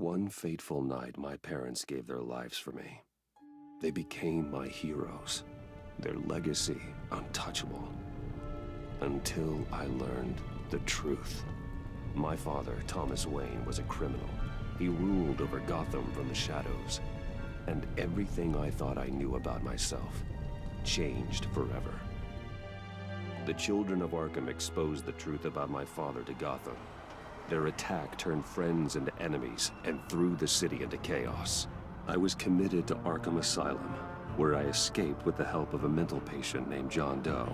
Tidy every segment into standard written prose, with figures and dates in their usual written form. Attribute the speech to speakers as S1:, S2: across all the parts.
S1: One fateful night, my parents gave their lives for me. They became my heroes, their legacy untouchable. Until I learned the truth. My father, Thomas Wayne, was a criminal. He ruled over Gotham from the shadows. And everything I thought I knew about myself changed forever. The children of Arkham exposed the truth about my father to Gotham. Their attack turned friends into enemies and threw the city into chaos. I was committed to Arkham Asylum, where I escaped with the help of a mental patient named John Doe.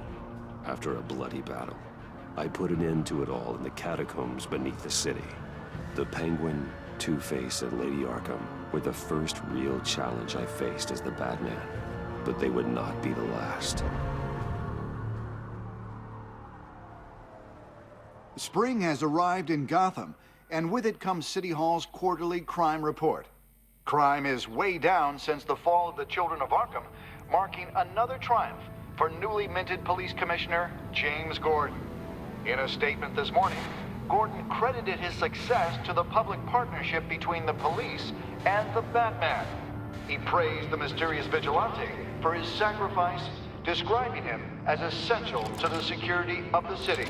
S1: After a bloody battle, I put an end to it all in the catacombs beneath the city. The Penguin, Two-Face, and Lady Arkham were the first real challenge I faced as the Batman, but they would not be the last.
S2: Spring has arrived in Gotham, and with it comes City Hall's quarterly crime report. Crime is way down since the fall of the Children of Arkham, marking another triumph for newly minted Police Commissioner James Gordon. In a statement this morning, Gordon credited his success to the public partnership between the police and the Batman. He praised the mysterious vigilante for his sacrifice, describing him as essential to the security of the city.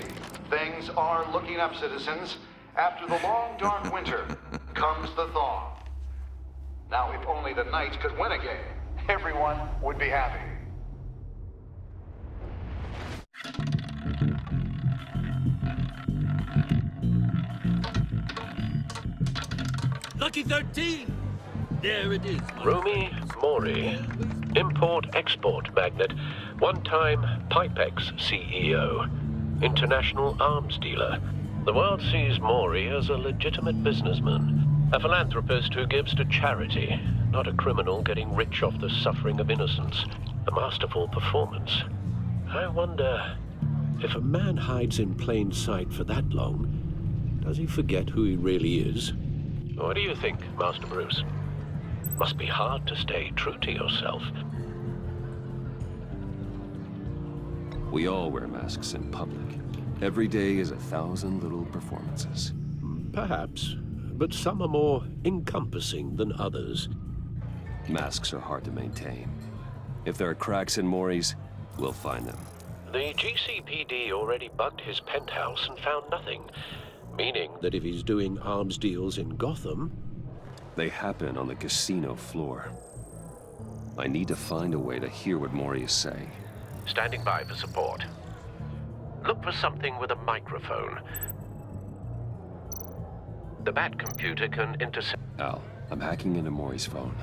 S2: Things are looking up, citizens. After the long, dark winter comes the thaw. Now, if only the Knights could win a game, everyone would be happy.
S3: Lucky 13! There it is.
S4: Romy Mori, import-export magnate, one-time Pipex CEO, international arms dealer. The world sees Mori as a legitimate businessman, a philanthropist who gives to charity, not a criminal getting rich off the suffering of innocence. A masterful performance. I wonder, if a man hides in plain sight for that long, does he forget who he really is? What do you think, Master Bruce? Must be hard to stay true to yourself.
S1: We all wear masks in public. Every day is 1,000 little performances.
S4: Perhaps, but some are more encompassing than others.
S1: Masks are hard to maintain. If there are cracks in Mori's, we'll find them.
S4: The GCPD already bugged his penthouse and found nothing, meaning that if he's doing arms deals in Gotham...
S1: They happen on the casino floor. I need to find a way to hear what Mori is saying.
S4: Standing by for support. Look for something with a microphone. The Bat computer can intercept...
S1: Al, I'm hacking into Mori's phone.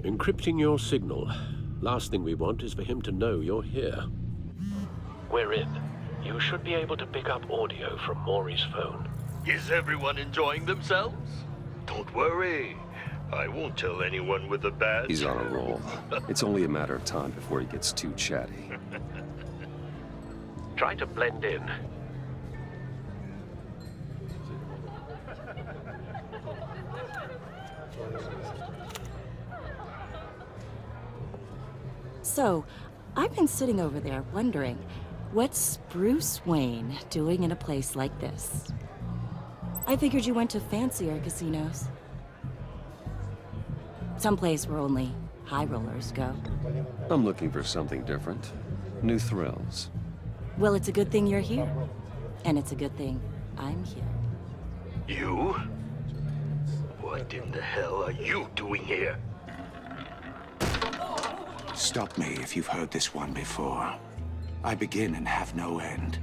S4: Encrypting your signal. Last thing we want is for him to know you're here. We're in. You should be able to pick up audio from Mori's phone.
S3: Is everyone enjoying themselves? Don't worry. I won't tell anyone with a bat.
S1: He's on a roll. It's only a matter of time before he gets too chatty.
S4: Try to blend in.
S5: So, I've been sitting over there wondering, what's Bruce Wayne doing in a place like this? I figured you went to fancier casinos. Someplace where only high rollers go.
S1: I'm looking for something different. New thrills.
S5: Well, it's a good thing you're here. And it's a good thing I'm here.
S3: You? What in the hell are you doing here?
S6: Stop me if you've heard this one before. I begin and have no end.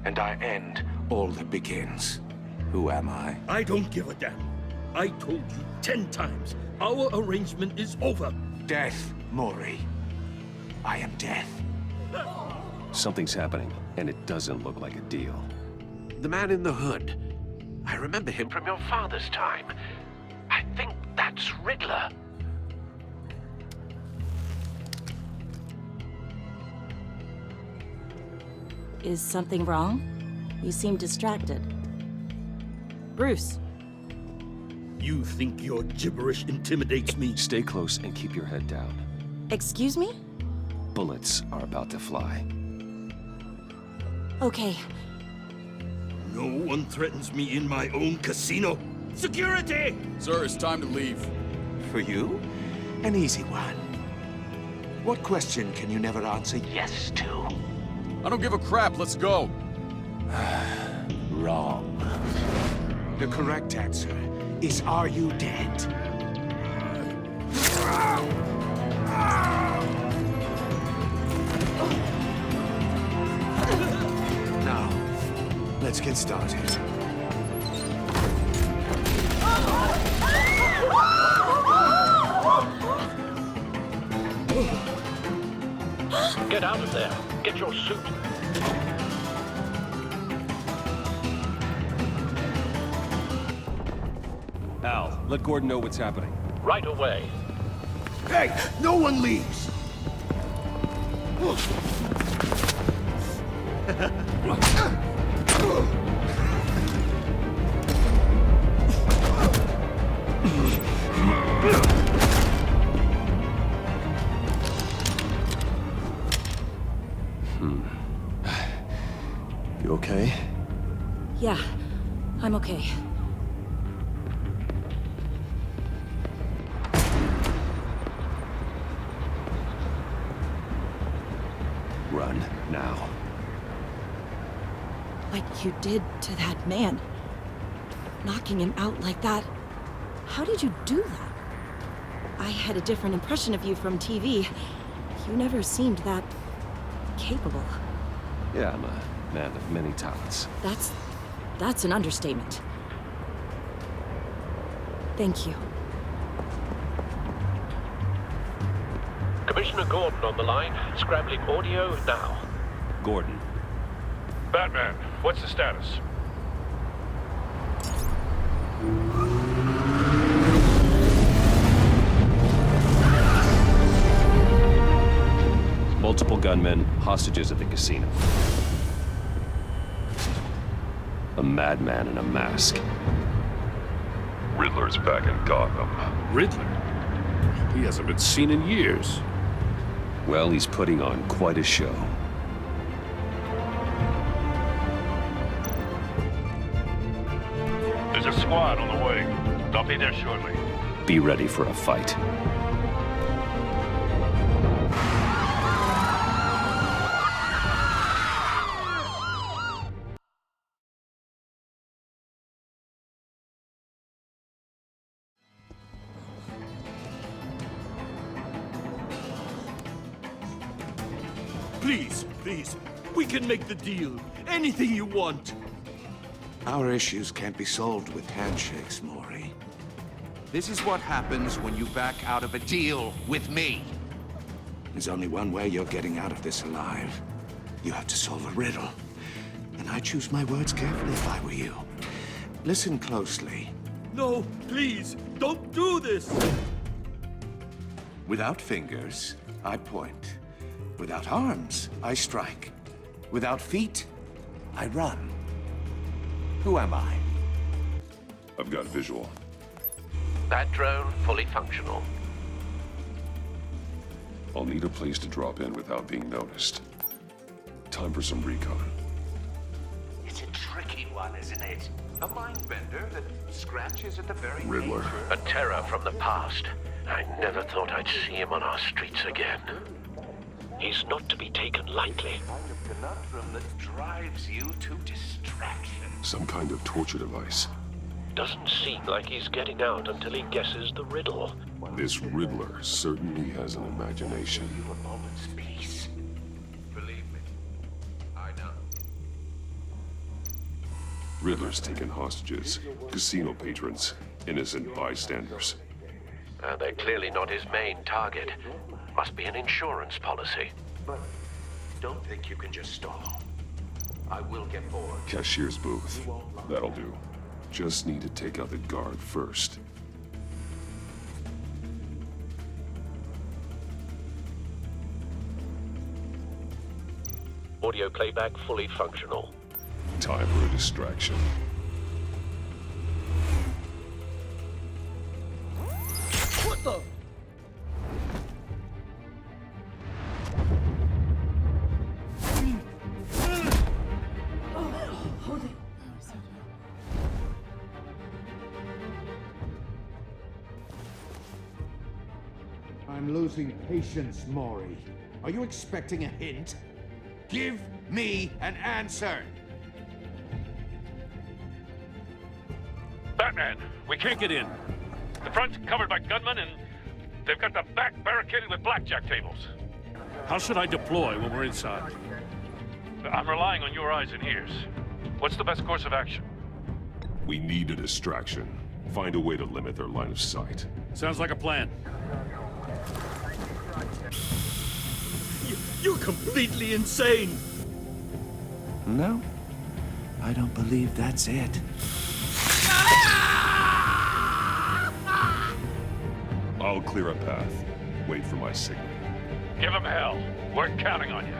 S6: And I end all that begins. Who am I?
S3: I don't give a damn. I told you 10 times. Our arrangement is over.
S6: Death, Mori. I am death.
S1: Something's happening, and it doesn't look like a deal.
S4: The man in the hood. I remember him from your father's time. I think that's Riddler.
S5: Is something wrong? You seem distracted. Bruce.
S3: You think your gibberish intimidates me?
S1: Stay close and keep your head down.
S5: Excuse me?
S1: Bullets are about to fly.
S5: Okay.
S3: No one threatens me in my own casino.
S7: Security!
S8: Sir, it's time to leave.
S6: For you? An easy one. What question can you never answer yes to?
S8: I don't give a crap. Let's go.
S6: Wrong. The correct answer is, are you dead? Now, let's get started.
S4: Get out of there. Get your suit.
S1: Al, let Gordon know what's happening.
S4: Right away.
S6: Hey, no one leaves!
S1: You okay?
S5: Yeah, I'm okay.
S1: Run, now.
S5: Like you did to that man. Knocking him out like that. How did you do that? I had a different impression of you from TV. You never seemed that capable.
S1: Yeah, I'm a man of many talents.
S5: That's an understatement. Thank you.
S4: Commissioner Gordon on the line. Scrambling audio now.
S1: Gordon.
S9: Batman, what's the status?
S1: Multiple gunmen, hostages at the casino. A madman in a mask.
S9: Riddler's back in Gotham.
S3: Riddler? He hasn't been seen in years.
S1: Well, he's putting on quite a show.
S9: There's a squad on the way. They'll be there shortly.
S1: Be ready for a fight.
S7: Please, please. We can make the deal. Anything you want.
S6: Our issues can't be solved with handshakes, Maury.
S10: This is what happens when you back out of a deal with me.
S6: There's only one way you're getting out of this alive. You have to solve a riddle. And I choose my words carefully if I were you. Listen closely.
S7: No, please, don't do this.
S6: Without fingers, I point. Without arms, I strike. Without feet, I run. Who am I?
S9: I've got visual.
S4: That drone fully functional.
S9: I'll need a place to drop in without being noticed. Time for some recon.
S6: It's a tricky one, isn't it? A mind bender that scratches at the very
S9: Riddler.
S6: nature.
S4: A terror from the past. I never thought I'd see him on our streets again. He's not to be taken lightly.
S6: Kind of conundrum that drives you to distraction.
S9: Some kind of torture device.
S4: Doesn't seem like he's getting out until he guesses the riddle.
S9: This Riddler certainly has an imagination.
S6: You a moment's peace.
S10: Believe me, I know.
S9: Riddler's taken hostages, casino patrons, innocent bystanders.
S4: They're clearly not his main target. Must be an insurance policy.
S6: But don't think you can just stall. I will get bored.
S9: Cashier's booth. That'll do. Just need to take out the guard first.
S4: Audio playback fully functional.
S9: Time for a distraction.
S7: What the?
S10: I'm losing patience, Maury. Are you expecting a hint? Give me an answer!
S11: Batman, we can't get in. The front's covered by gunmen, and they've got the back barricaded with blackjack tables. How should I deploy when we're inside? I'm relying on your eyes and ears. What's the best course of action?
S9: We need a distraction. Find a way to limit their line of sight.
S11: Sounds like a plan.
S7: You're completely insane!
S6: No, I don't believe that's it.
S9: I'll clear a path. Wait for my signal.
S11: Give him hell. We're counting on you.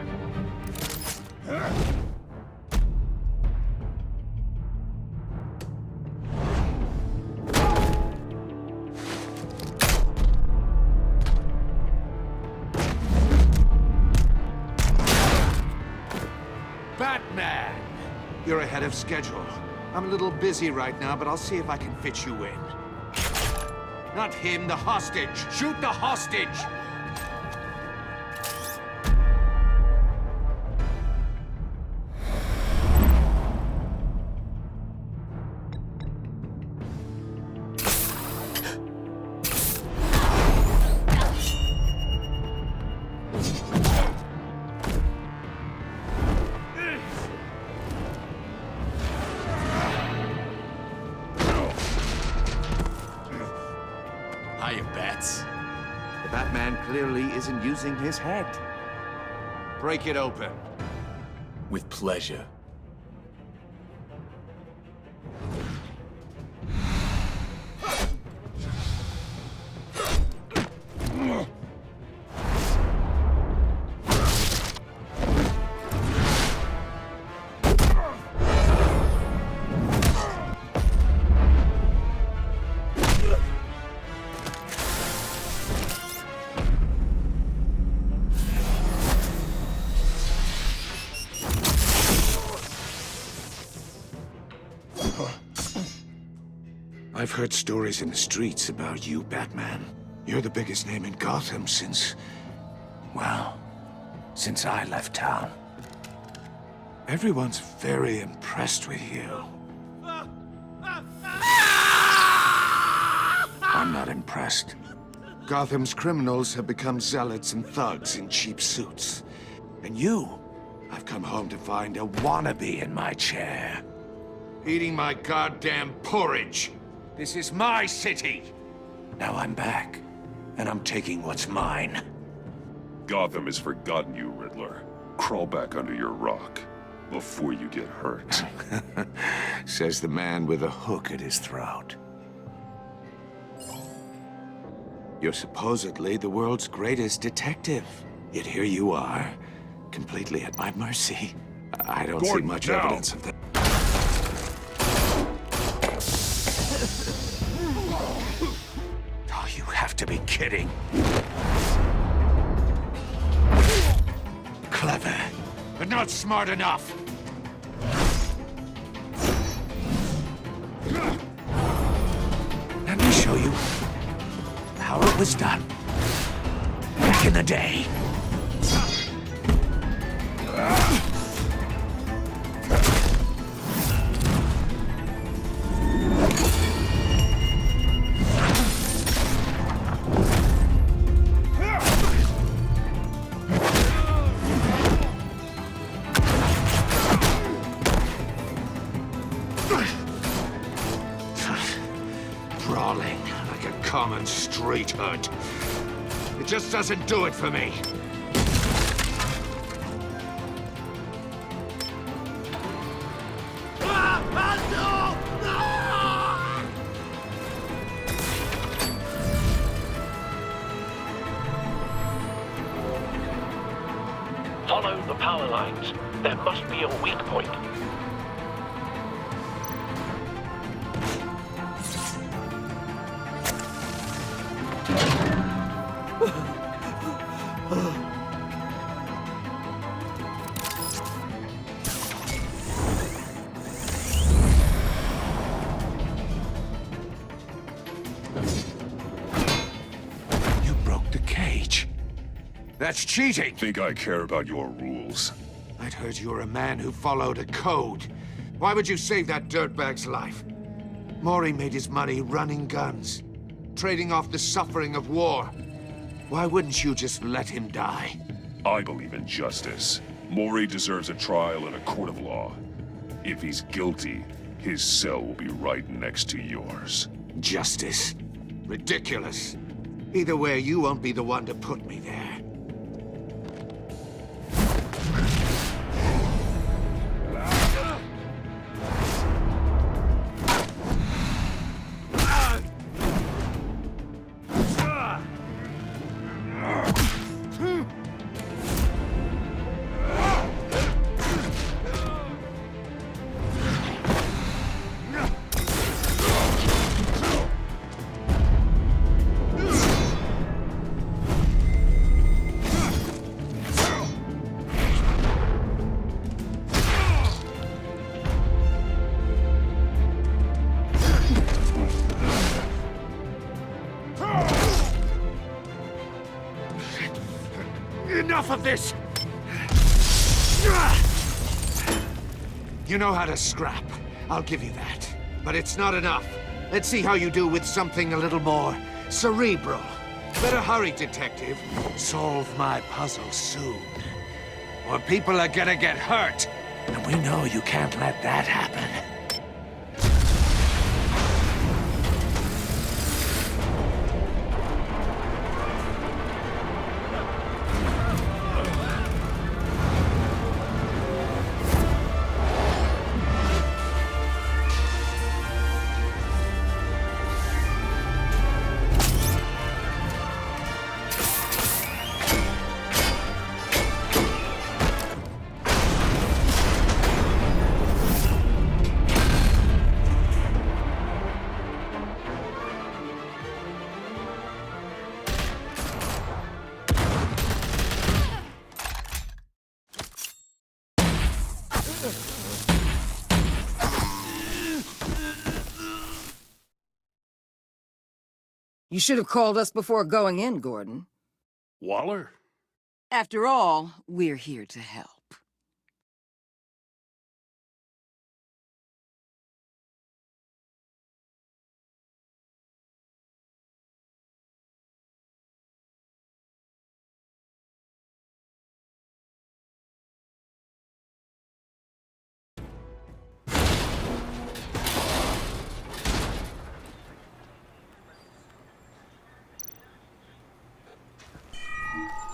S10: Batman! You're ahead of schedule. I'm a little busy right now, but I'll see if I can fit you in. Not him, the hostage! Shoot the hostage!
S6: Hiya, Bats. The Batman clearly isn't using his head.
S10: Break it open.
S6: With pleasure. I've heard stories in the streets about you, Batman. You're the biggest name in Gotham since... well, since I left town. Everyone's very impressed with you. I'm not impressed. Gotham's criminals have become zealots and thugs in cheap suits. And you, I've come home to find a wannabe in my chair.
S10: Eating my goddamn porridge! This is my city!
S6: Now I'm back, and I'm taking what's mine.
S9: Gotham has forgotten you, Riddler. Crawl back under your rock before you get hurt.
S6: Says the man with a hook at his throat. You're supposedly the world's greatest detective. Yet here you are, completely at my mercy. I don't see much evidence of that. Oh, you have to be kidding.
S10: Clever, but not smart enough.
S6: Let me show you how it was done back in the day.
S10: Brawling like a common street hood. It just doesn't do it for me.
S4: Follow the power lines. There must be a weak point.
S6: You broke the cage. That's cheating!
S9: Think I care about your rules?
S6: I'd heard you were a man who followed a code. Why would you save that dirtbag's life? Maury made his money running guns, trading off the suffering of war. Why wouldn't you just let him die?
S9: I believe in justice. Maury deserves a trial in a court of law. If he's guilty, his cell will be right next to yours.
S6: Justice? Ridiculous. Either way, you won't be the one to put me there. Enough of this! You know how to scrap. I'll give you that. But it's not enough. Let's see how you do with something a little more cerebral. Better hurry, detective. Solve my puzzle soon. Or people are gonna get hurt. And we know you can't let that happen.
S12: You should have called us before going in, Gordon.
S11: Waller?
S12: After all, we're here to help.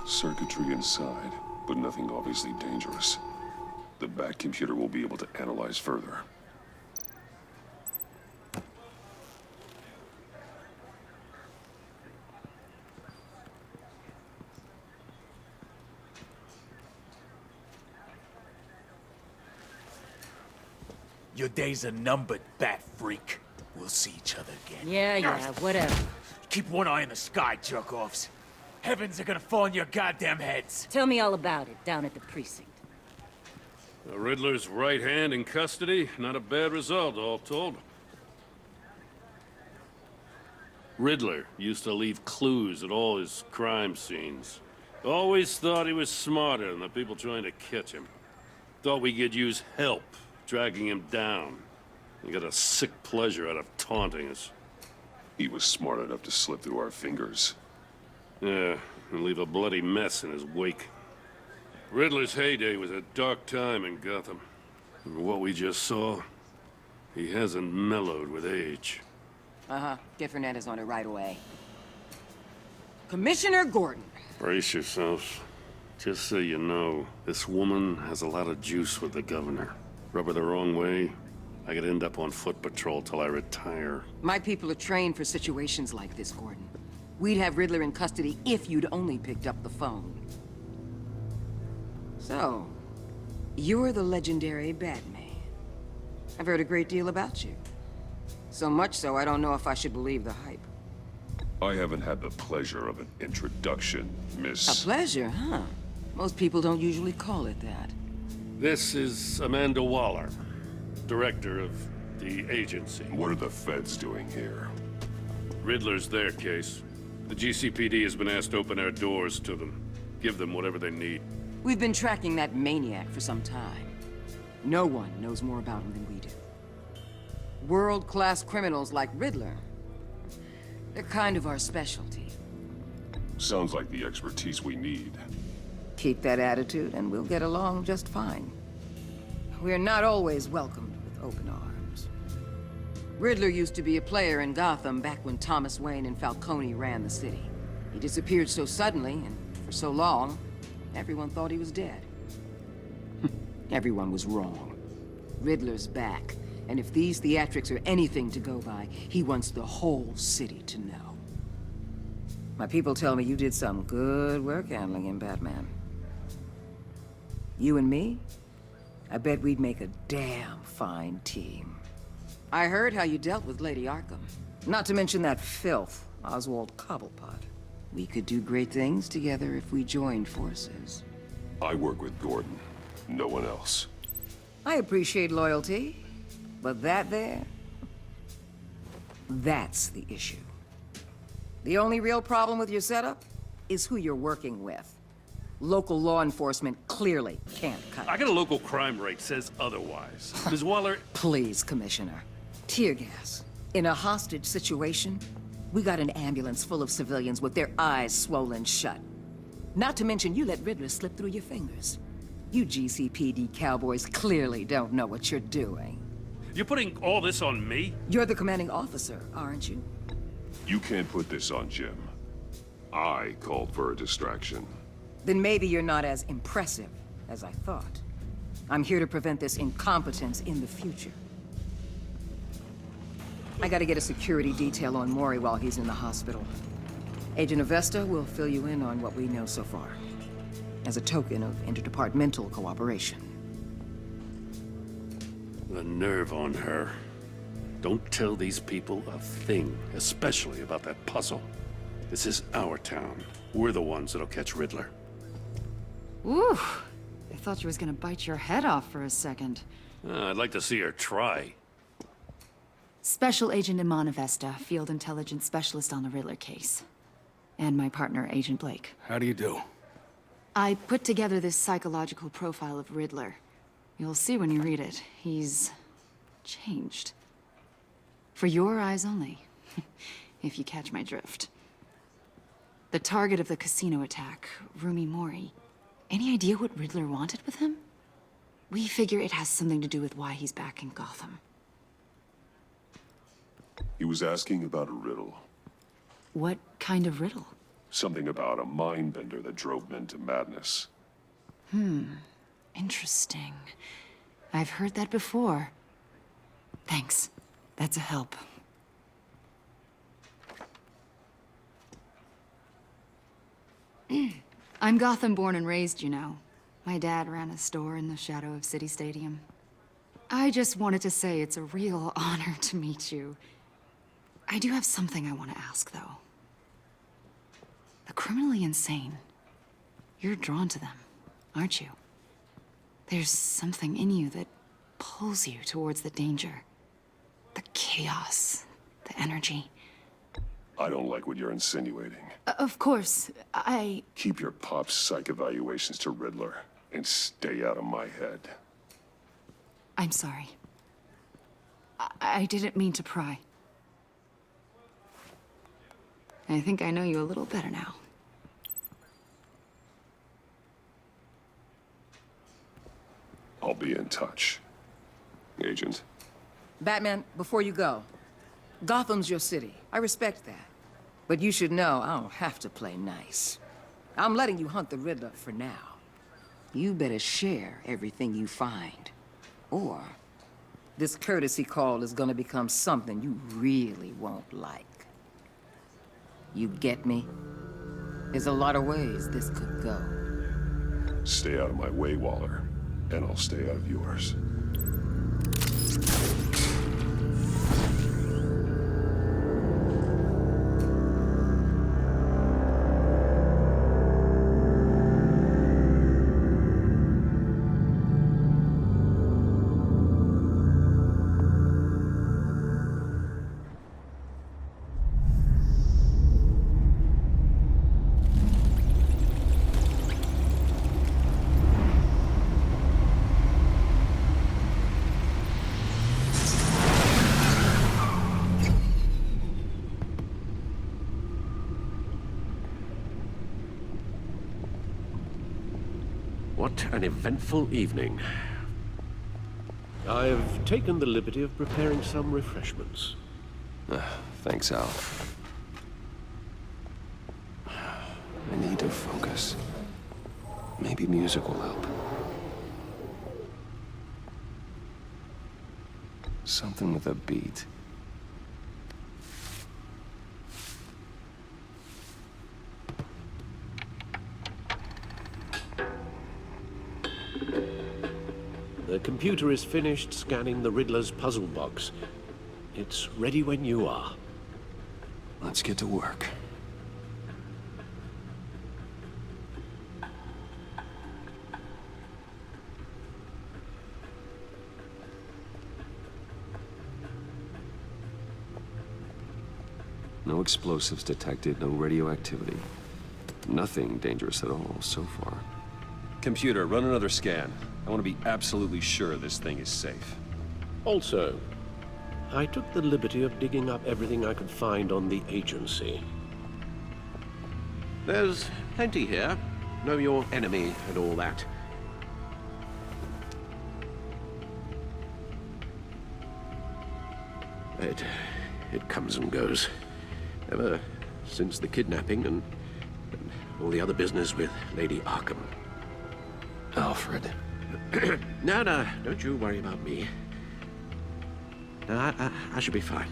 S9: Circuitry inside, but nothing obviously dangerous. The back computer will be able to analyze further.
S7: Your days are numbered, bat freak. We'll see each other again.
S12: Yeah, whatever.
S7: Keep one eye in the sky, jerk-offs. Heavens are gonna fall on your goddamn heads.
S12: Tell me all about it down at the precinct.
S11: The Riddler's right hand in custody. Not a bad result, all told. Riddler used to leave clues at all his crime scenes. Always thought he was smarter than the people trying to catch him. Thought we could use help dragging him down. He got a sick pleasure out of taunting us.
S9: He was smart enough to slip through our fingers.
S11: Yeah, and leave a bloody mess in his wake. Riddler's heyday was a dark time in Gotham. And what we just saw, he hasn't mellowed with age.
S12: Uh-huh. Get Fernandez on it right away. Commissioner Gordon.
S11: Brace yourselves. Just so you know, this woman has a lot of juice with the governor. Rub her the wrong way, I could end up on foot patrol till I retire.
S12: My people are trained for situations like this, Gordon. We'd have Riddler in custody if you'd only picked up the phone. So, you're the legendary Batman. I've heard a great deal about you. So much so, I don't know if I should believe the hype.
S9: I haven't had the pleasure of an introduction, Miss...
S12: A pleasure, huh? Most people don't usually call it that.
S11: This is Amanda Waller, director of the agency.
S9: What are the feds doing here?
S11: Riddler's their case. The GCPD has been asked to open our doors to them. Give them whatever they need.
S12: We've been tracking that maniac for some time. No one knows more about him than we do. World-class criminals like Riddler. They're kind of our specialty.
S9: Sounds like the expertise we need.
S12: Keep that attitude and we'll get along just fine. We're not always welcomed with open arms. Riddler used to be a player in Gotham back when Thomas Wayne and Falcone ran the city. He disappeared so suddenly and for so long, everyone thought he was dead. Everyone was wrong. Riddler's back, and if these theatrics are anything to go by, he wants the whole city to know. My people tell me you did some good work handling him, Batman. You and me? I bet we'd make a damn fine team. I heard how you dealt with Lady Arkham. Not to mention that filth, Oswald Cobblepot. We could do great things together if we joined forces.
S9: I work with Gordon. No one else.
S12: I appreciate loyalty, but that there... that's the issue. The only real problem with your setup is who you're working with. Local law enforcement clearly can't cut it.
S11: I got a local crime rate says otherwise. Ms. Waller...
S12: Please, Commissioner. Tear gas. In a hostage situation, we got an ambulance full of civilians with their eyes swollen shut. Not to mention you let Riddler slip through your fingers. You GCPD cowboys clearly don't know what you're doing.
S11: You're putting all this on me?
S12: You're the commanding officer, aren't you?
S9: You can't put this on Jim. I called for a distraction.
S12: Then maybe you're not as impressive as I thought. I'm here to prevent this incompetence in the future. I gotta get a security detail on Mori while he's in the hospital. Agent Avesta will fill you in on what we know so far, as a token of interdepartmental cooperation.
S11: The nerve on her. Don't tell these people a thing, especially about that puzzle. This is our town. We're the ones that'll catch Riddler.
S13: Ooh, I thought you was gonna bite your head off for a second.
S11: I'd like to see her try.
S13: Special Agent Iman Avesta, Field Intelligence Specialist on the Riddler case. And my partner, Agent Blake.
S8: How do you do?
S13: I put together this psychological profile of Riddler. You'll see when you read it. He's... changed. For your eyes only, if you catch my drift. The target of the casino attack, Rumi Mori. Any idea what Riddler wanted with him? We figure it has something to do with why he's back in Gotham.
S9: He was asking about a riddle.
S13: What kind of riddle?
S9: Something about a mind-bender that drove men to madness.
S13: Interesting. I've heard that before. Thanks. That's a help. I'm Gotham born and raised, you know. My dad ran a store in the shadow of City Stadium. I just wanted to say it's a real honor to meet you. I do have something I want to ask, though. The criminally insane. You're drawn to them, aren't you? There's something in you that pulls you towards the danger. The chaos, the energy.
S9: I don't like what you're insinuating.
S13: Of course,
S9: Keep your pop's psych evaluations to Riddler and stay out of my head.
S13: I'm sorry. I didn't mean to pry. I think I know you a little better now.
S9: I'll be in touch. Agent.
S12: Batman, before you go, Gotham's your city. I respect that. But you should know I don't have to play nice. I'm letting you hunt the Riddler for now. You better share everything you find. Or this courtesy call is gonna become something you really won't like. You get me? There's a lot of ways this could go.
S9: Stay out of my way, Waller, and I'll stay out of yours.
S14: What an eventful evening. I've taken the liberty of preparing some refreshments.
S1: Thanks, Al. I need to focus. Maybe music will help. Something with a beat.
S14: The computer is finished scanning the Riddler's puzzle box. It's ready when you are.
S1: Let's get to work. No explosives detected, no radioactivity. Nothing dangerous at all so far.
S15: Computer, run another scan. I want to be absolutely sure this thing is safe.
S14: Also, I took the liberty of digging up everything I could find on the agency. There's plenty here. Know your enemy and all that. It comes and goes. Ever since the kidnapping and all the other business with Lady Arkham.
S1: Alfred.
S14: No, don't you worry about me. No, I should be fine.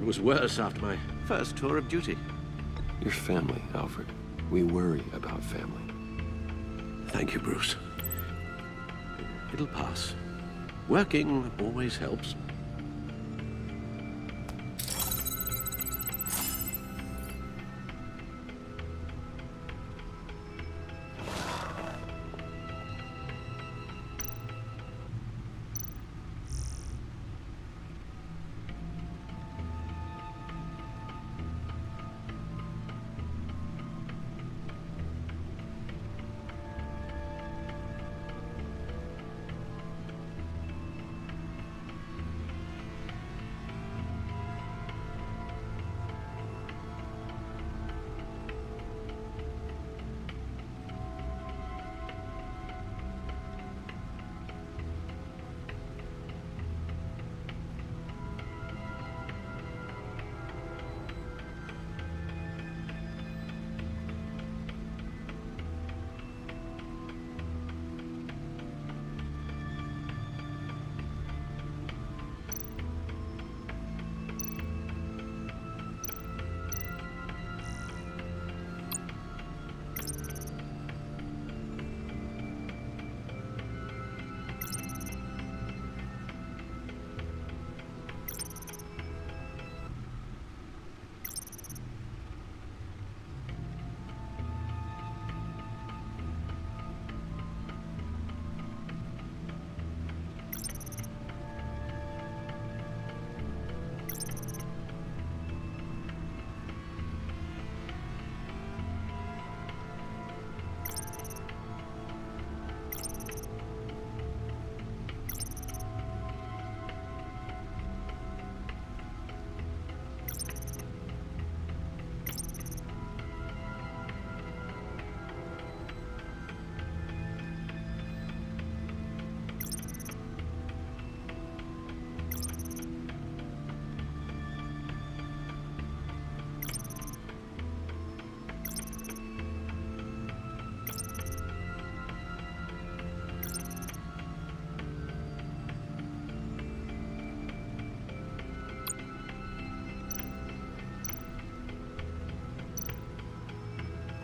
S14: It was worse after my first tour of duty.
S1: Your family, Alfred. We worry about family.
S14: Thank you, Bruce. It'll pass. Working always helps.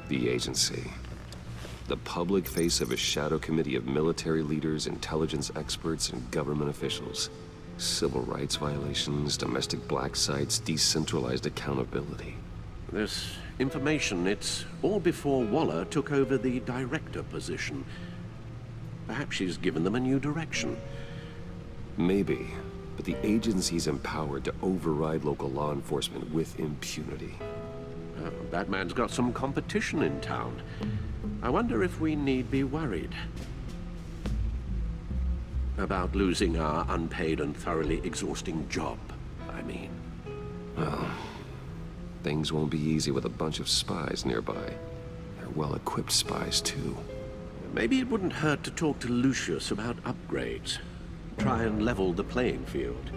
S1: The agency. The public face of a shadow committee of military leaders, intelligence experts, and government officials. Civil rights violations, domestic black sites, decentralized accountability.
S14: This information, it's all before Waller took over the director position. Perhaps she's given them a new direction.
S1: Maybe, but the agency's empowered to override local law enforcement with impunity.
S14: Batman's got some competition in town. I wonder if we need be worried about losing our unpaid and thoroughly exhausting job, I mean.
S1: Well, things won't be easy with a bunch of spies nearby. They're well-equipped spies, too.
S14: Maybe it wouldn't hurt to talk to Lucius about upgrades. Try and level the playing field.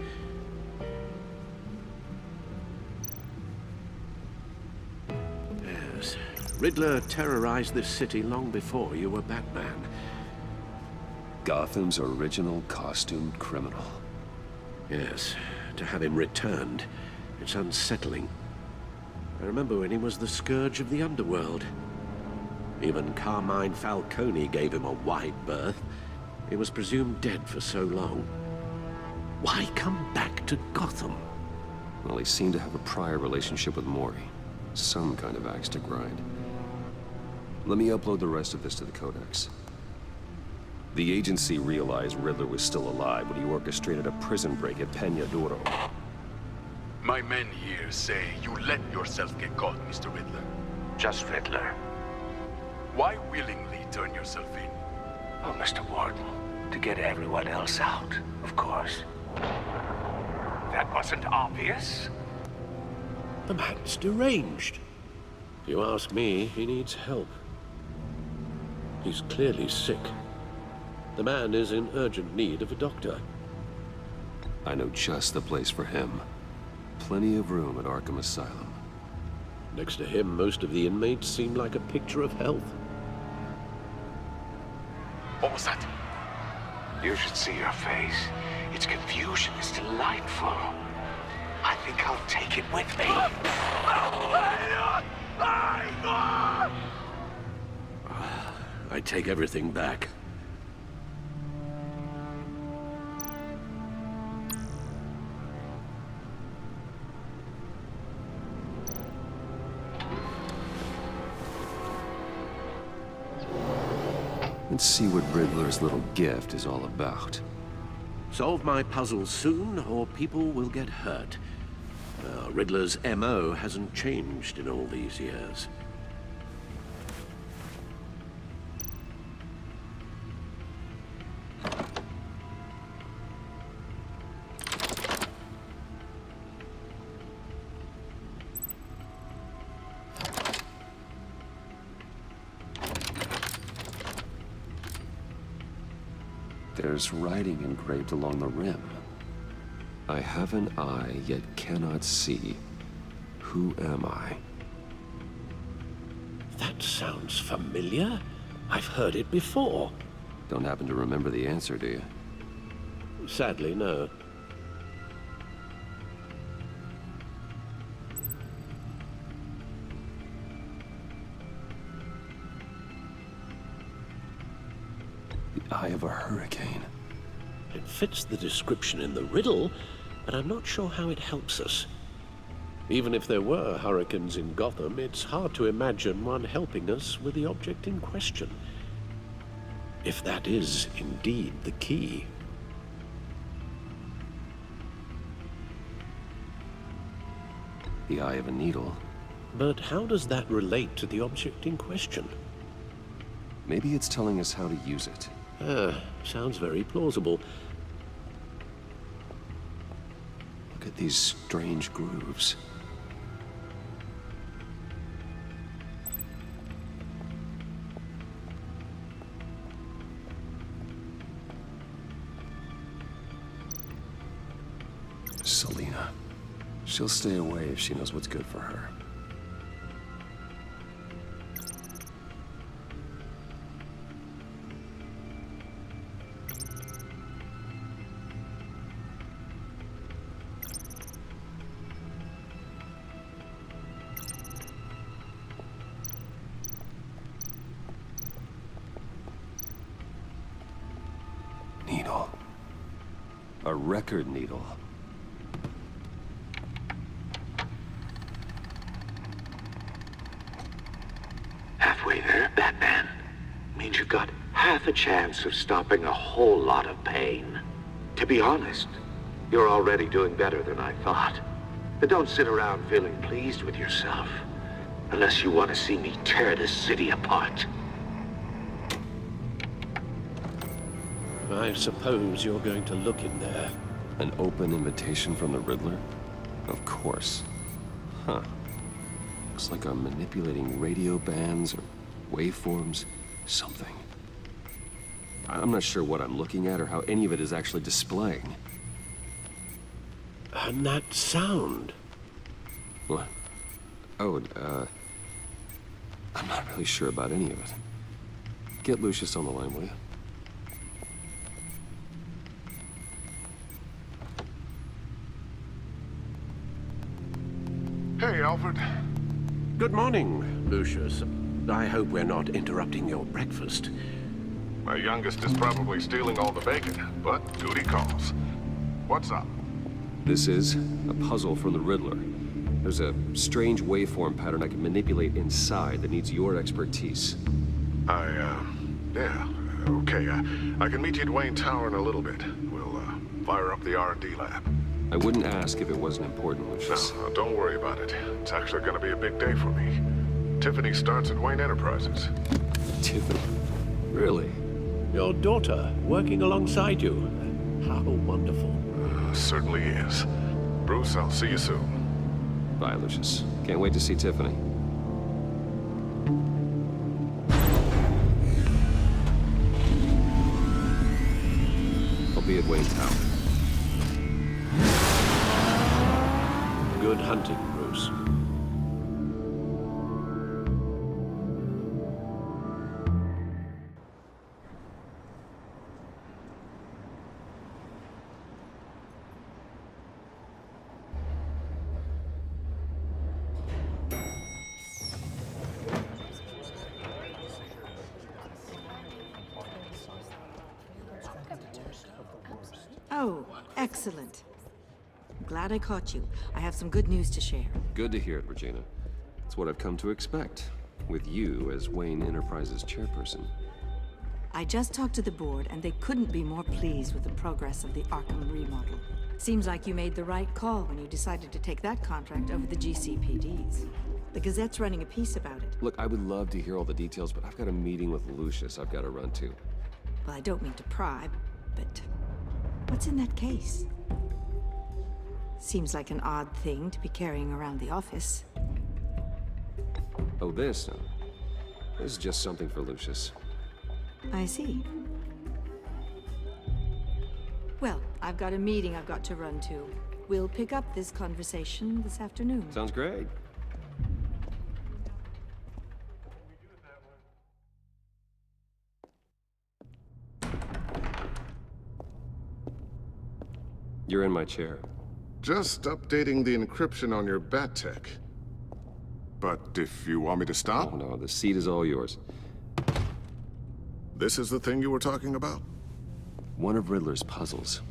S14: Yes, Riddler terrorized this city long before you were Batman.
S1: Gotham's original costumed criminal.
S14: Yes, to have him returned, it's unsettling. I remember when he was the scourge of the underworld. Even Carmine Falcone gave him a wide berth. He was presumed dead for so long. Why come back to Gotham?
S1: Well, he seemed to have a prior relationship with Mori. Some kind of axe to grind. Let me upload the rest of this to the Codex. The agency realized Riddler was still alive when he orchestrated a prison break at Peña Duro.
S16: My men here say you let yourself get caught, Mr. Riddler.
S17: Just Riddler.
S16: Why willingly turn yourself in?
S17: Oh, Mr. Warden, to get everyone else out, of course. That wasn't obvious?
S14: The man's deranged. If you ask me, he needs help. He's clearly sick. The man is in urgent need of a doctor.
S1: I know just the place for him. Plenty of room at Arkham Asylum.
S14: Next to him, most of the inmates seem like a picture of health.
S16: What was that?
S17: You should see your face. Its confusion is delightful. I think I'll take it with me.
S14: I take everything back.
S1: Let's see what Riddler's little gift is all about.
S14: Solve my puzzles soon, or people will get hurt. Riddler's MO hasn't changed in all these years.
S1: There's writing engraved along the rim. I have an eye, yet cannot see. Who am I?
S14: That sounds familiar. I've heard it before.
S1: Don't happen to remember the answer, do you?
S14: Sadly, no.
S1: The eye of a hurricane.
S14: It fits the description in the riddle, but I'm not sure how it helps us. Even if there were hurricanes in Gotham, it's hard to imagine one helping us with the object in question. If that is indeed the key.
S1: The eye of a needle.
S14: But how does that relate to the object in question?
S1: Maybe it's telling us how to use it.
S14: Sounds very plausible.
S1: Look at these strange grooves. Selina. She'll stay away if she knows what's good for her. Needle. A record needle.
S17: Halfway there, Batman. Means you've got half a chance of stopping a whole lot of pain. To be honest, you're already doing better than I thought. But don't sit around feeling pleased with yourself. Unless you want to see me tear this city apart.
S14: I suppose you're going to look in there.
S1: An open invitation from the Riddler? Of course. Huh. Looks like I'm manipulating radio bands or waveforms. Something.
S15: I'm not sure what I'm looking at or how any of it is actually displaying.
S14: And that sound?
S15: What? Oh, I'm not really sure about any of it. Get Lucius on the line, will you?
S18: Hey, Alfred.
S14: Good morning, Lucius. I hope we're not interrupting your breakfast.
S18: My youngest is probably stealing all the bacon, but duty calls. What's up?
S15: This is a puzzle from the Riddler. There's a strange waveform pattern I can manipulate inside that needs your expertise.
S18: Yeah, okay. I can meet you at Wayne Tower in a little bit. We'll, fire up the R&D lab.
S15: I wouldn't ask if it wasn't important, Lucius.
S18: No, don't worry about it. It's actually gonna be a big day for me. Tiffany starts at Wayne Enterprises.
S15: Tiffany? Really?
S14: Your daughter, working alongside you. How wonderful.
S18: Certainly is. Bruce, I'll see you soon.
S15: Bye, Lucius. Can't wait to see Tiffany. I'll be at Wayne Tower.
S14: Good hunting, Bruce.
S19: Oh, excellent. Glad I caught you. I have some good news to share.
S15: Good to hear it, Regina. It's what I've come to expect, with you as Wayne Enterprises chairperson.
S19: I just talked to the board, and they couldn't be more pleased with the progress of the Arkham remodel. Seems like you made the right call when you decided to take that contract over the GCPD's. The Gazette's running a piece about it.
S15: Look, I would love to hear all the details, but I've got a meeting with Lucius I've got to run to.
S19: Well, I don't mean to pry, but what's in that case? Seems like an odd thing to be carrying around the office.
S15: Oh, this? No. This is just something for Lucius.
S19: I see. Well, I've got a meeting I've got to run to. We'll pick up this conversation this afternoon.
S15: Sounds great. You're in my chair.
S18: Just updating the encryption on your bat tech. But if you want me to stop?
S15: Oh, no, the seat is all yours.
S18: This is the thing you were talking about?
S15: One of Riddler's puzzles.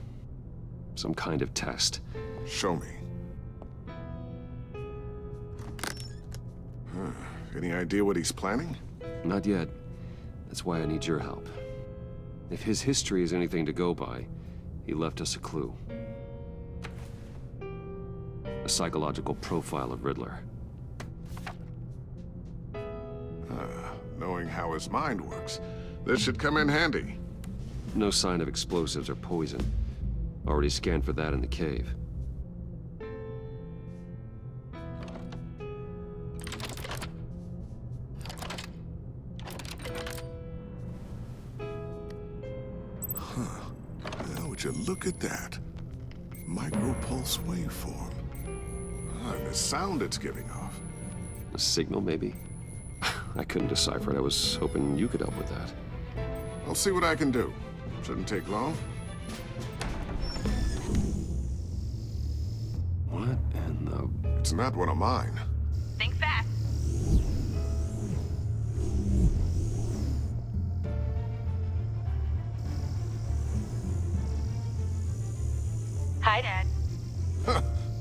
S15: Some kind of test.
S18: Show me. Any idea what he's planning?
S15: Not yet. That's why I need your help. If his history is anything to go by, he left us a clue. A psychological profile of Riddler.
S18: Knowing how his mind works, this should come in handy.
S15: No sign of explosives or poison. Already scanned for that in the cave.
S18: Now, would you look at that? Micropulse waveform. And the sound it's giving off.
S15: A signal, maybe? I couldn't decipher it. I was hoping you could help with that.
S18: I'll see what I can do. Shouldn't take long.
S15: What in the...
S18: It's not one of mine.
S20: Think fast. Hi, Dad.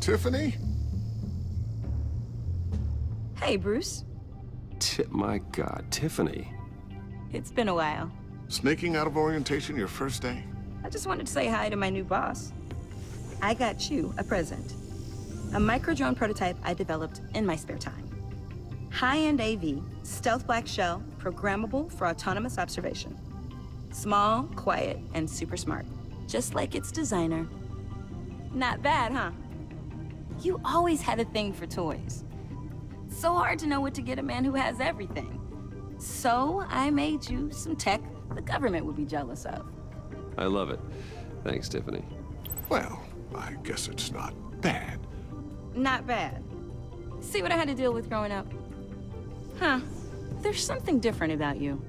S18: Tiffany?
S5: Hey, Bruce.
S15: My God, Tiffany.
S5: It's been a while.
S18: Sneaking out of orientation your first day?
S5: I just wanted to say hi to my new boss. I got you a present. A micro-drone prototype I developed in my spare time. High-end AV, stealth black shell, programmable for autonomous observation. Small, quiet, and super smart. Just like its designer. Not bad, huh? You always had a thing for toys. So hard to know what to get a man who has everything. So I made you some tech
S21: the government would be jealous of.
S15: I love it. Thanks, Tiffany.
S18: Well, I guess it's not bad.
S21: Not bad. See what I had to deal with growing up? Huh. There's something different about you.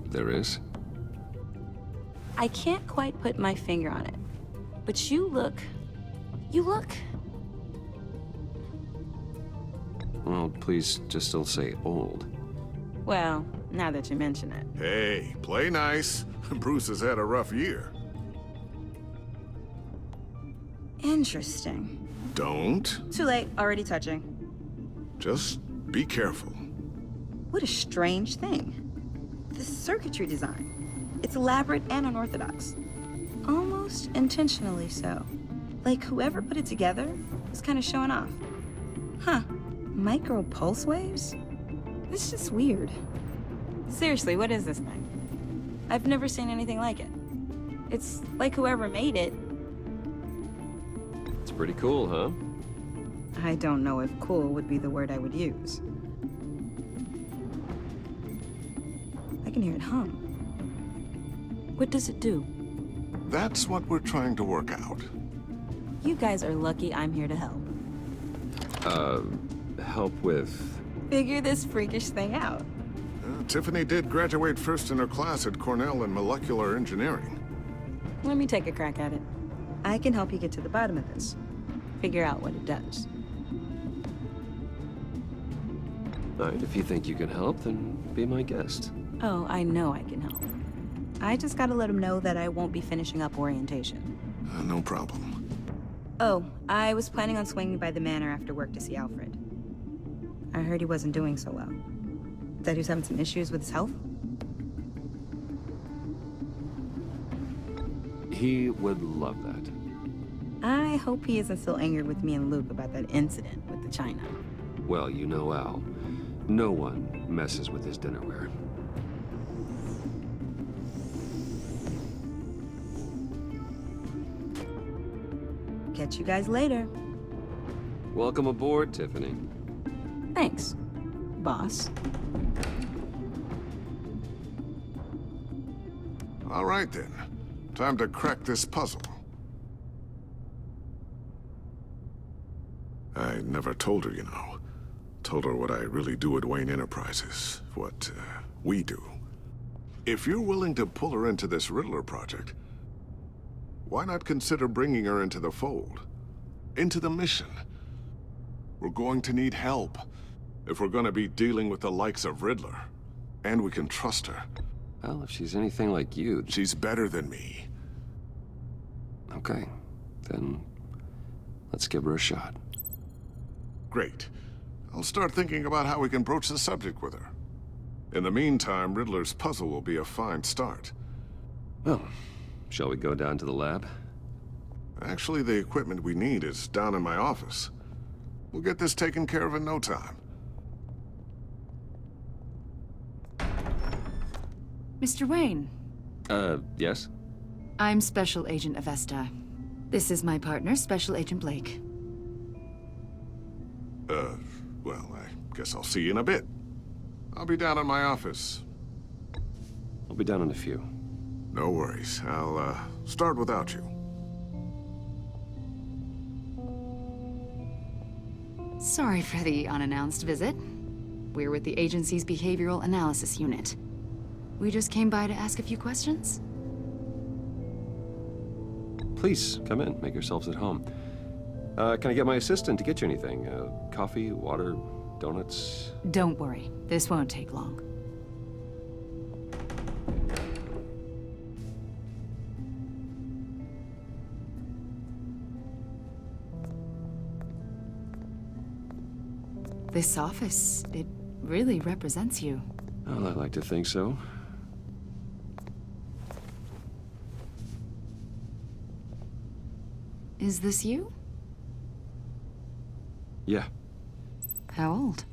S15: There is?
S21: I can't quite put my finger on it. But you look...
S15: Well, please just don't say old.
S21: Well, now that you mention it.
S18: Hey, play nice. Bruce has had a rough year.
S21: Interesting.
S18: Don't.
S21: Too late, already touching.
S18: Just be careful.
S21: What a strange thing. The circuitry design. It's elaborate and unorthodox. Almost intentionally so. Like whoever put it together was kind of showing off. Huh. Micro pulse waves? It's just weird. Seriously, what is this thing? I've never seen anything like it. It's like whoever made it.
S15: It's pretty cool, huh?
S21: I don't know if cool would be the word I would use. I can hear it hum. What does it do?
S18: That's what we're trying to work out.
S21: You guys are lucky I'm here to help.
S15: Help with...
S21: Figure this freakish thing out.
S18: Tiffany did graduate first in her class at Cornell in molecular engineering.
S21: Let me take a crack at it. I can help you get to the bottom of this. Figure out what it does.
S15: All right, if you think you can help, then be my guest.
S21: Oh, I know I can help. I just gotta let him know that I won't be finishing up orientation.
S18: No problem.
S21: Oh, I was planning on swinging by the manor after work to see Alfred. I heard he wasn't doing so well. That he was having some issues with his health?
S15: He would love that.
S21: I hope he isn't still angered with me and Luke about that incident with the china.
S15: Well, you know Al. No one messes with his dinnerware.
S21: Catch you guys later.
S15: Welcome aboard, Tiffany.
S21: Thanks, boss.
S18: All right, then. Time to crack this puzzle. I never told her, you know. Told her what I really do at Wayne Enterprises. What, we do. If you're willing to pull her into this Riddler project, why not consider bringing her into the fold? Into the mission? We're going to need help if we're going to be dealing with the likes of Riddler. And we can trust her.
S15: Well, if she's anything like you...
S18: She's better than me.
S15: Okay. Then let's give her a shot.
S18: Great. I'll start thinking about how we can broach the subject with her. In the meantime, Riddler's puzzle will be a fine start.
S15: Well, shall we go down to the lab?
S18: Actually, the equipment we need is down in my office. We'll get this taken care of in no time.
S13: Mr. Wayne.
S15: Yes?
S13: I'm Special Agent Avesta. This is my partner, Special Agent Blake.
S18: Well, I guess I'll see you in a bit. I'll be down in my office.
S15: I'll be down in a few.
S18: No worries. I'll, start without you.
S13: Sorry for the unannounced visit. We're with the agency's Behavioral Analysis Unit. We just came by to ask a few questions.
S15: Please, come in. Make yourselves at home. Can I get my assistant to get you anything? Coffee, water, donuts?
S13: Don't worry. This won't take long. This office, it really represents you.
S15: Well, I like to think so.
S13: Is this you?
S15: Yeah.
S13: How old?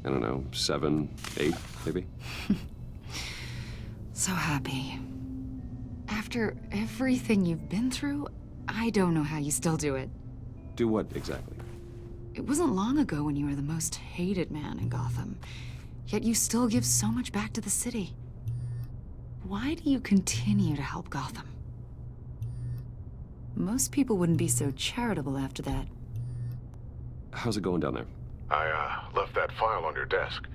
S15: I don't know, 7, 8, maybe?
S13: So happy. After everything you've been through, I don't know how you still do it.
S15: Do what exactly?
S13: It wasn't long ago when you were the most hated man in Gotham. Yet you still give so much back to the city. why do you continue to help Gotham? Most people wouldn't be so charitable after that.
S15: How's it going down there?
S18: I left that file on your desk.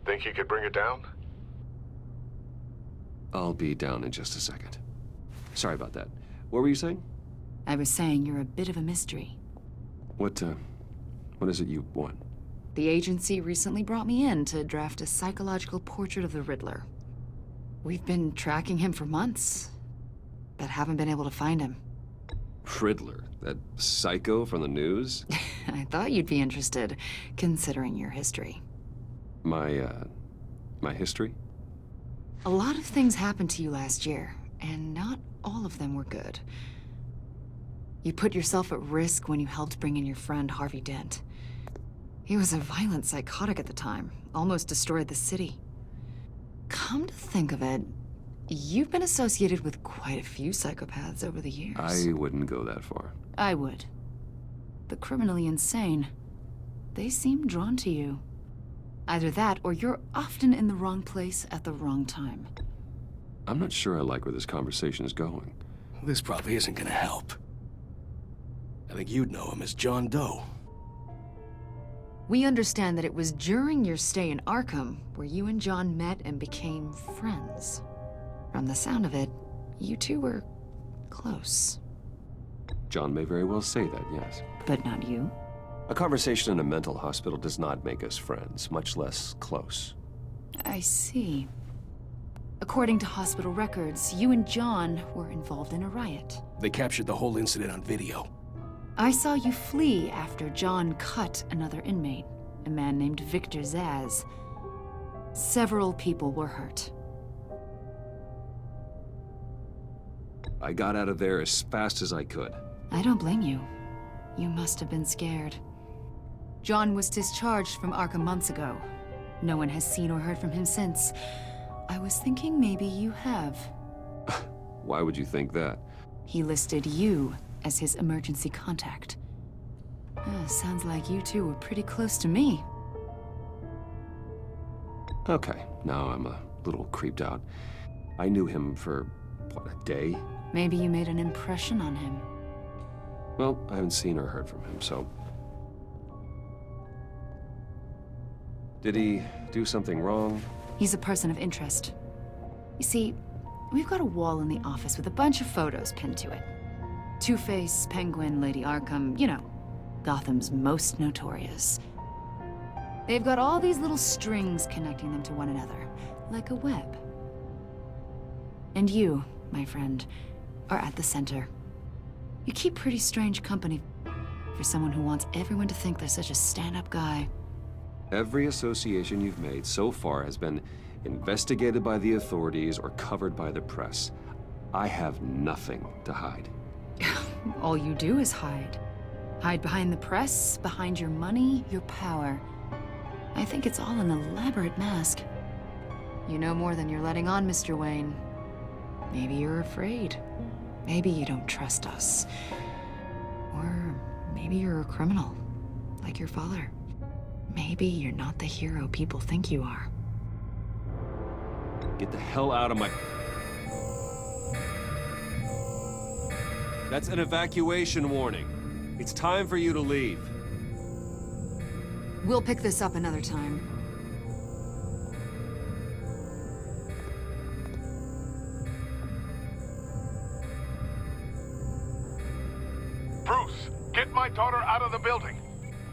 S18: Think you could bring it down?
S15: I'll be down in just a second. Sorry about that. What were you saying?
S13: I was saying you're a bit of a mystery.
S15: What is it you want?
S13: The agency recently brought me in to draft a psychological portrait of the Riddler. We've been tracking him for months, but haven't been able to find him.
S15: Riddler? That psycho from the news?
S13: I thought you'd be interested, considering your history.
S15: My history?
S13: A lot of things happened to you last year, and not all of them were good. You put yourself at risk when you helped bring in your friend Harvey Dent. He was a violent psychotic at the time, almost destroyed the city. Come to think of it, you've been associated with quite a few psychopaths over the years.
S15: I wouldn't go that far.
S13: I would. The criminally insane. They seem drawn to you. Either that, or you're often in the wrong place at the wrong time.
S15: I'm not sure I like where this conversation is going.
S2: This probably isn't gonna help. I think you'd know him as John Doe.
S13: We understand that it was during your stay in Arkham where you and John met and became friends. From the sound of it, you two were close.
S15: John may very well say that, yes.
S13: But not you?
S15: A conversation in a mental hospital does not make us friends, much less close.
S13: I see. According to hospital records, you and John were involved in a riot.
S2: They captured the whole incident on video.
S13: I saw you flee after John cut another inmate, a man named Victor Zaz. Several people were hurt.
S15: I got out of there as fast as I could.
S13: I don't blame you. You must have been scared. John was discharged from Arkham months ago. No one has seen or heard from him since. I was thinking maybe you have.
S15: Why would you think that?
S13: He listed you as his emergency contact. Sounds like you two were pretty close to me.
S15: Okay, now I'm a little creeped out. I knew him for, what, a day?
S13: Maybe you made an impression on him.
S15: Well, I haven't seen or heard from him, so... Did he do something wrong?
S13: He's a person of interest. You see, we've got a wall in the office with a bunch of photos pinned to it. Two-Face, Penguin, Lady Arkham, you know, Gotham's most notorious. They've got all these little strings connecting them to one another, like a web. And you, my friend, are at the center. You keep pretty strange company for someone who wants everyone to think they're such a stand-up guy.
S15: Every association you've made so far has been investigated by the authorities or covered by the press. I have nothing to hide.
S13: All you do is hide. Hide behind the press, behind your money, your power. I think it's all an elaborate mask. You know more than you're letting on, Mr. Wayne. Maybe you're afraid. Maybe you don't trust us. Or maybe you're a criminal, like your father. Maybe you're not the hero people think you are.
S15: Get the hell out of my... That's an evacuation warning. It's time for you to leave.
S13: We'll pick this up another time.
S18: Bruce, get my daughter out of the building.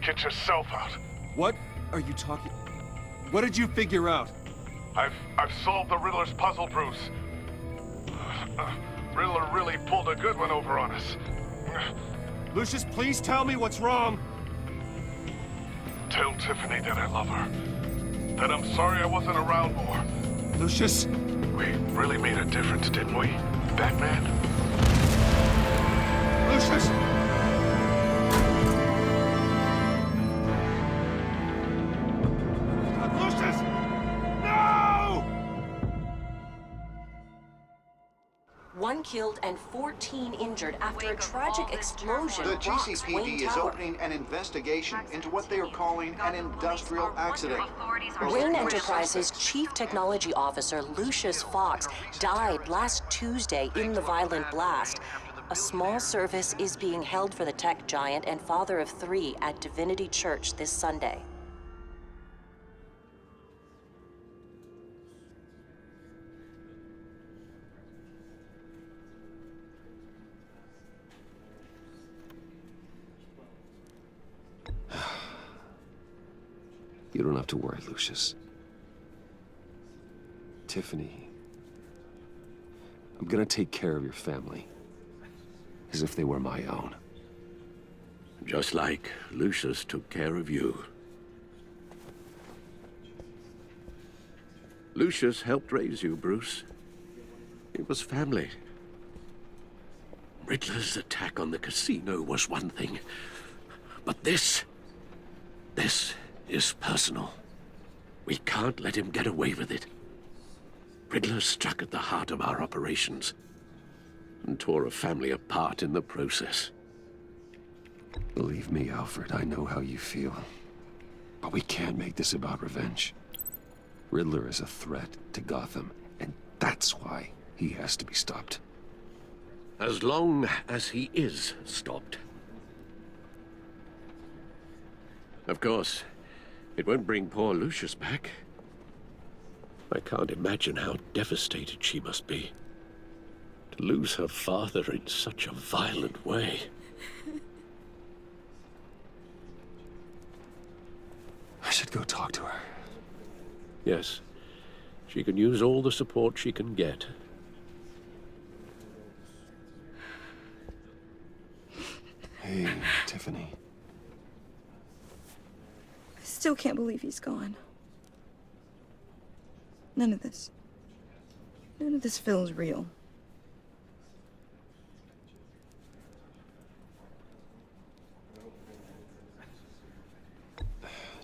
S18: Get yourself out.
S15: What are you talking... What did you figure out?
S18: I've solved the Riddler's puzzle, Bruce. Riddler really pulled a good one over on us.
S15: Lucius, please tell me what's wrong.
S18: Tell Tiffany that I love her. That I'm sorry I wasn't around more.
S15: Lucius?
S18: We really made a difference, didn't we, Batman?
S15: Lucius!
S18: Lucius! No!
S22: One
S3: killed and 14 injured after a tragic explosion
S22: The
S3: rocks
S22: GCPD
S3: Wayne
S22: is
S3: Tower.
S22: opening an investigation into what they are calling an industrial accident.
S3: Wayne Enterprises' Chief Technology Officer Lucius Fox died last Tuesday in the violent blast. A small service is being held for the tech giant and father of 3 at Divinity Church this Sunday.
S1: You don't have to worry, Lucius. Tiffany, I'm gonna take care of your family. As if they were my own.
S14: Just like Lucius took care of you. Lucius helped raise you, Bruce. It was family. Riddler's attack on the casino was one thing. But this is personal. We can't let him get away with it. Riddler struck at the heart of our operations and tore a family apart in the process.
S1: Believe me, Alfred, I know how you feel. But we can't make this about revenge. Riddler is a threat to Gotham, and that's why he has to be stopped.
S14: As long as he is stopped. Of course, it won't bring poor Lucius back. I can't imagine how devastated she must be. To lose her father in such a violent way.
S1: I should go talk to her.
S14: Yes, she can use all the support she can get.
S1: Hey, Tiffany.
S21: I still can't believe he's gone. None of this feels real.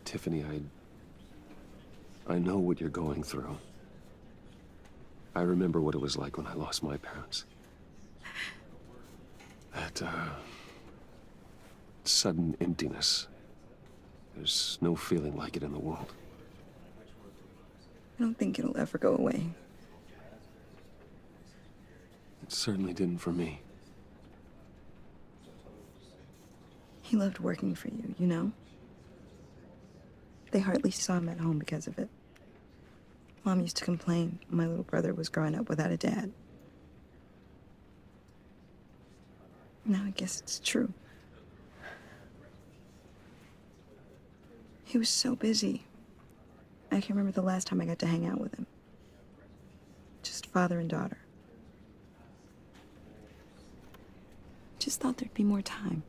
S1: Tiffany, I know what you're going through. I remember what it was like when I lost my parents. That, sudden emptiness. There's no feeling like it in the world.
S21: I don't think it'll ever go away.
S1: It certainly didn't for me.
S21: He loved working for you, you know? They hardly saw him at home because of it. Mom used to complain my little brother was growing up without a dad. Now I guess it's true. He was so busy. I can't remember the last time I got to hang out with him. Just father and daughter. Just thought there'd be more time.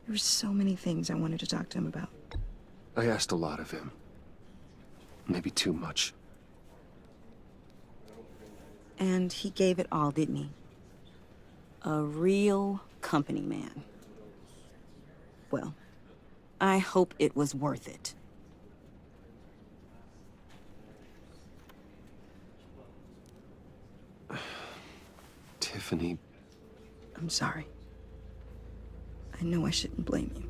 S21: There were so many things I wanted to talk to him about.
S1: I asked a lot of him. Maybe too much.
S21: And he gave it all, didn't he? A real company man. Well, I hope it was worth it.
S1: Tiffany.
S21: I'm sorry. I know I shouldn't blame you.